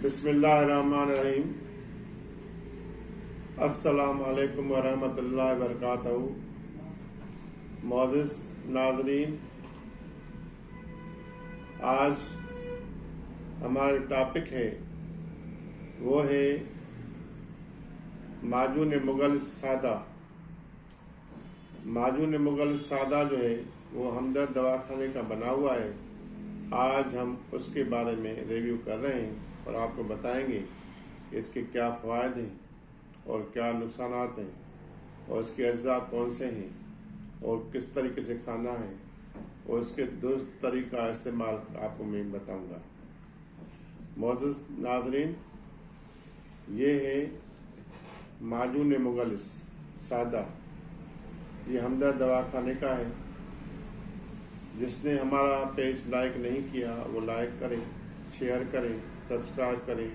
बिस्मिल्लाहिर्रहमानिर्रहीम। अस्सलामु अलैकुम वरहमतुल्लाहि वबरकातुहू। मोअज़्ज़िज़ नाज़रीन, आज हमारा जो टॉपिक है वो है माजून मुग़ल सादा। माजून मुग़ल सादा जो है वो हमदर्द दवाखाने का बना हुआ है। आज हम उसके बारे में रिव्यू कर रहे हैं और आपको बताएंगे कि इसके क्या फ़वाइद हैं और क्या नुकसानात हैं और इसके अज्जा कौन से हैं और किस तरीके से खाना है और इसके दुरुस्त तरीका इस्तेमाल आपको मैं बताऊंगा। मोअज़्ज़िज़ नाज़रीन, ये है माजून मुग़ल सादा। ये हमदर्द दवाखाने का है। जिसने हमारा पेज लाइक नहीं किया वो लाइक करें, शेयर करें, सब्सक्राइब करें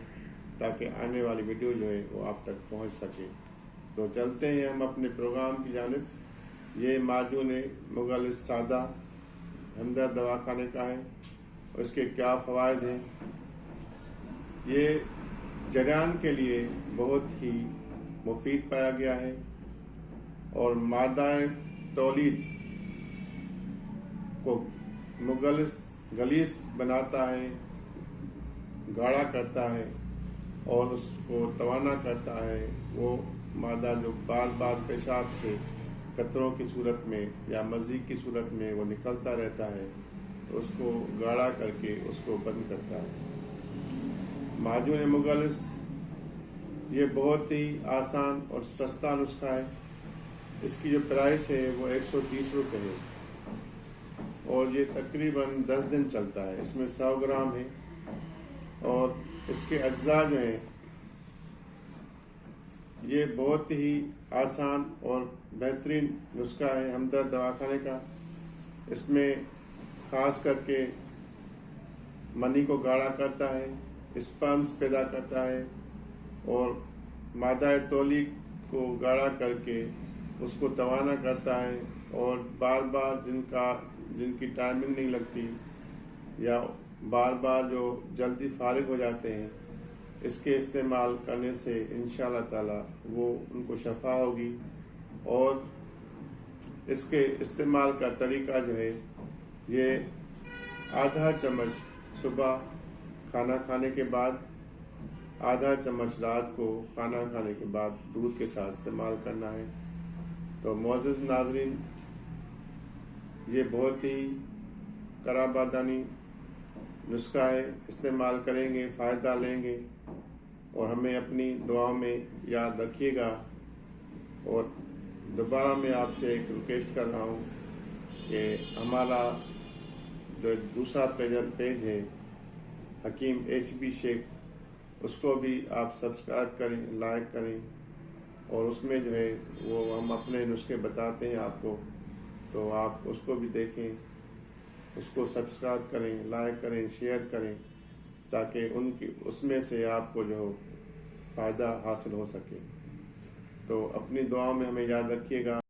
ताकि आने वाली वीडियो जो है वो आप तक पहुंच सके। तो चलते हैं हम अपने प्रोग्राम की जानिब। ये माजून मुग़ल सादा हमदर्द दवाखाने का है और इसके क्या फ़वाइद हैं। ये जरियान के लिए बहुत ही मुफीद पाया गया है और मादा तौलीद को गलीज़ बनाता है, गाढ़ा करता है और उसको तवाना करता है। वो मादा जो बार बार पेशाब से कतरों की सूरत में या मज़ीद की सूरत में वो निकलता रहता है तो उसको गाढ़ा करके उसको बंद करता है। माजून मुग़ल ये बहुत ही आसान और सस्ता नुस्खा है। इसकी जो प्राइस है वो 130 रुपये है और ये तकरीबन 10 दिन चलता है। इसमें 100 ग्राम है और इसके अज्जा जो हैं ये बहुत ही आसान और बेहतरीन नुस्खा है हमदर्द दवाखाने का। इसमें ख़ास करके मनी को गाढ़ा करता है, स्पर्म्स पैदा करता है और मादा तौली को गाढ़ा करके उसको तवाना करता है और बार बार जिनकी टाइमिंग नहीं लगती या बार बार जो जल्दी फारिग हो जाते हैं, इसके इस्तेमाल करने से इंशाअल्लाह ताला वो उनको शफा होगी। और इसके इस्तेमाल का तरीका जो है ये आधा चम्मच सुबह खाना खाने के बाद, आधा चम्मच रात को खाना खाने के बाद दूध के साथ इस्तेमाल करना है। तो मोअज़्ज़िज़ नाज़रीन, ये बहुत ही कराबादानी नुस्खा है। इस्तेमाल करेंगे, फ़ायदा लेंगे और हमें अपनी दुआओं में याद रखिएगा। और दोबारा मैं आपसे एक रिक्वेस्ट कर रहा हूँ कि हमारा जो दूसरा पेज है हकीम HB शेख, उसको भी आप सब्सक्राइब करें, लाइक करें और उसमें जो है वो हम अपने नुस्खे बताते हैं आपको, तो आप उसको भी देखें, उसको सब्सक्राइब करें, लाइक करें, शेयर करें ताकि उसमें से आपको जो फ़ायदा हासिल हो सके। तो अपनी दुआओं में हमें याद रखिएगा।